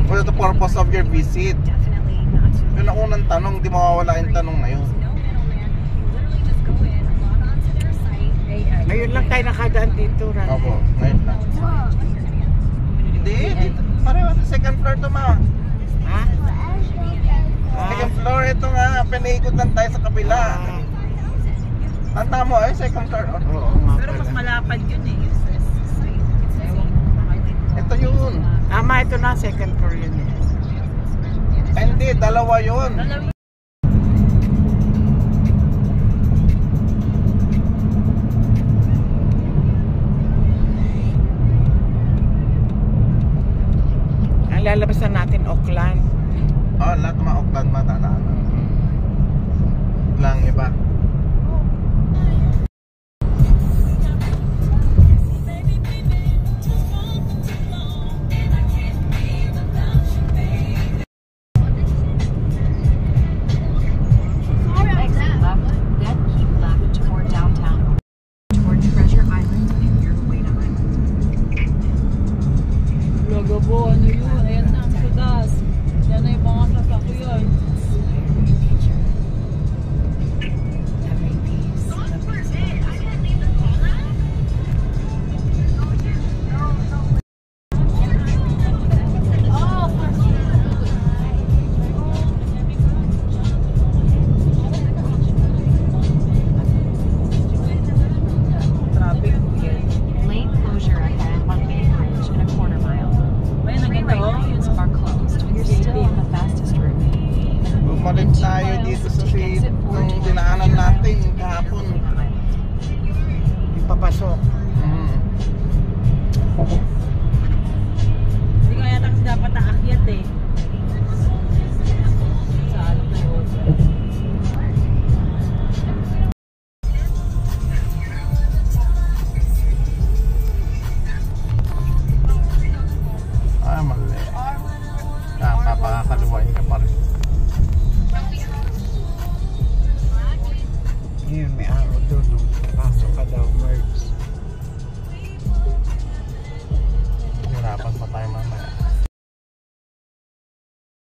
What is the purpose of your visit? Yun ang unang tanong, di mawawala yung tanong na yun. Ngayon lang tayo nakadaan dito, Ran. Opo, ngayon lang. Hindi, dito. Pareho sa second floor to, ma. Ha? Second floor, ito nga. Pinaikot lang tayo sa kabila. Ang tamo ay second floor. Oo nga Pero mas pala. malapad yun eh. Ito yun. Tama, ito na, second floor yun eh. Hindi, dalawa yun. Ang lalabasan natin, Auckland. Oh, lahat ng mga Auckland matatanan. Lang iba. Exit left, then keep left toward downtown, toward Treasure Island and your Wait Island. Lagabo, ano yun? Ayan na, ang sudas. Yan na yung mga sasakyan. Traffic weird. Lane closure ahead on Main Bridge in a quarter mile. Ayan, ang Three ganda right oh. lanes are closed. You're still on the fastest route. Bumalik tayo dito sa street nung dinaanan natin kahapon. Ipapasok. Mm. Hindi ko yata kasi dapat aakyat eh.